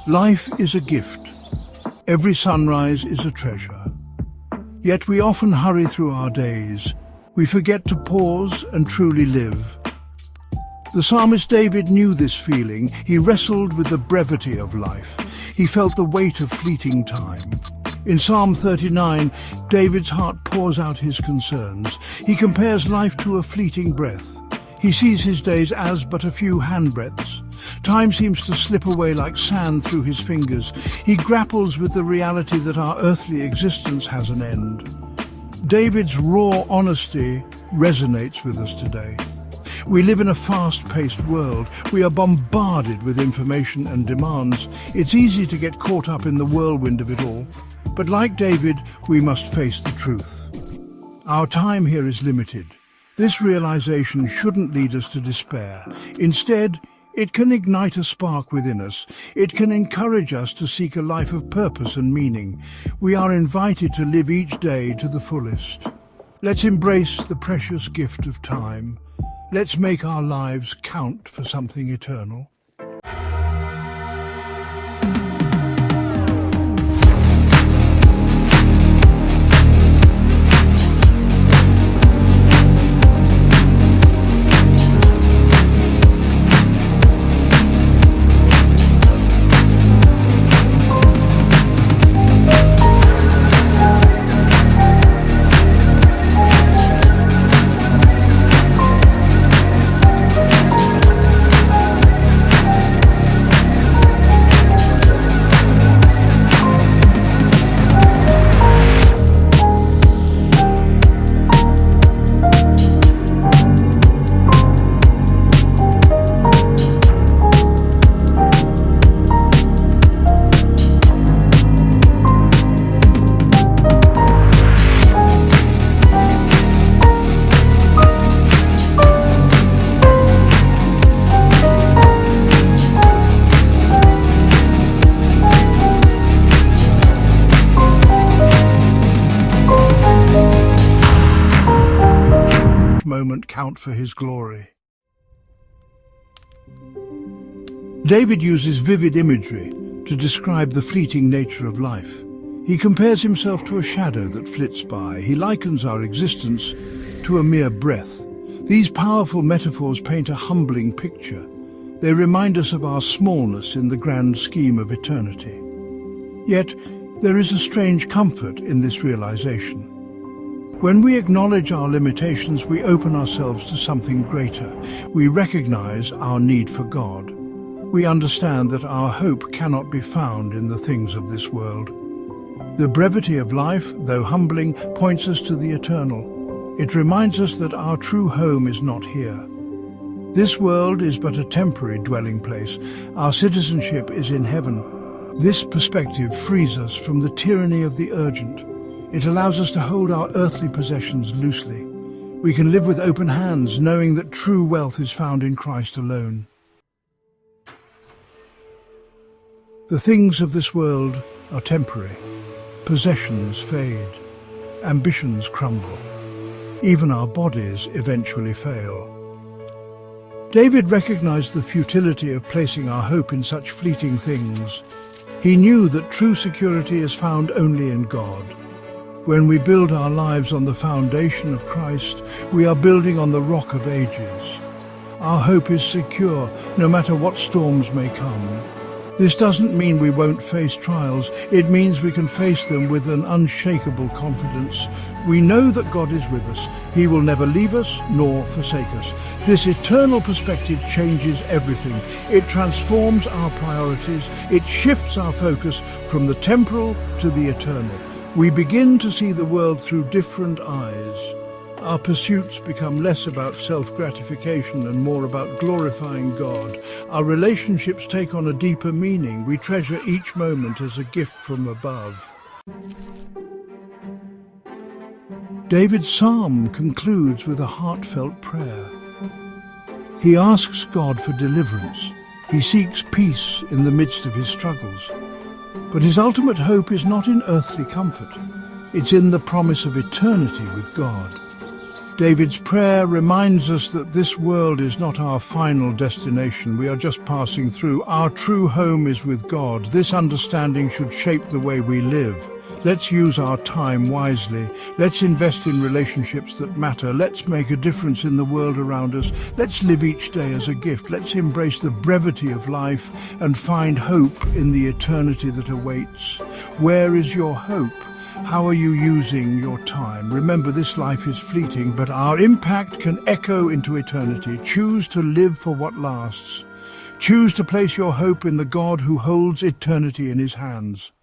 Life is a gift. Every sunrise is a treasure. Yet we often hurry through our days. We forget to pause and truly live. The psalmist David knew this feeling. He wrestled with the brevity of life. He felt the weight of fleeting time. In Psalm 39, David's heart pours out his concerns. He compares life to a fleeting breath. He sees his days as but a few handbreadths. Time seems to slip away like sand through his fingers. He grapples with the reality that our earthly existence has an end. David's raw honesty resonates with us today. We live in a fast-paced world. We are bombarded with information and demands. It's easy to get caught up in the whirlwind of it all. But like David, we must face the truth. Our time here is limited. This realization shouldn't lead us to despair. Instead, it can ignite a spark within us. It can encourage us to seek a life of purpose and meaning. We are invited to live each day to the fullest. Let's embrace the precious gift of time. Let's make our lives count for something eternal. Moment count for his glory. David uses vivid imagery to describe the fleeting nature of life. He compares himself to a shadow that flits by. He likens our existence to a mere breath. These powerful metaphors paint a humbling picture. They remind us of our smallness in the grand scheme of eternity. Yet, there is a strange comfort in this realization. When we acknowledge our limitations, we open ourselves to something greater. We recognize our need for God. We understand that our hope cannot be found in the things of this world. The brevity of life, though humbling, points us to the eternal. It reminds us that our true home is not here. This world is but a temporary dwelling place. Our citizenship is in heaven. This perspective frees us from the tyranny of the urgent. It allows us to hold our earthly possessions loosely. We can live with open hands, knowing that true wealth is found in Christ alone. The things of this world are temporary. Possessions fade. Ambitions crumble. Even our bodies eventually fail. David recognized the futility of placing our hope in such fleeting things. He knew that true security is found only in God. When we build our lives on the foundation of Christ, we are building on the rock of ages. Our hope is secure, no matter what storms may come. This doesn't mean we won't face trials. It means we can face them with an unshakable confidence. We know that God is with us. He will never leave us nor forsake us. This eternal perspective changes everything. It transforms our priorities. It shifts our focus from the temporal to the eternal. We begin to see the world through different eyes. Our pursuits become less about self-gratification and more about glorifying God. Our relationships take on a deeper meaning. We treasure each moment as a gift from above. David's psalm concludes with a heartfelt prayer. He asks God for deliverance. He seeks peace in the midst of his struggles. But his ultimate hope is not in earthly comfort. It's in the promise of eternity with God. David's prayer reminds us that this world is not our final destination. We are just passing through. Our true home is with God. This understanding should shape the way we live. Let's use our time wisely. Let's invest in relationships that matter. Let's make a difference in the world around us. Let's live each day as a gift. Let's embrace the brevity of life and find hope in the eternity that awaits. Where is your hope? How are you using your time? Remember, this life is fleeting, but our impact can echo into eternity. Choose to live for what lasts. Choose to place your hope in the God who holds eternity in his hands.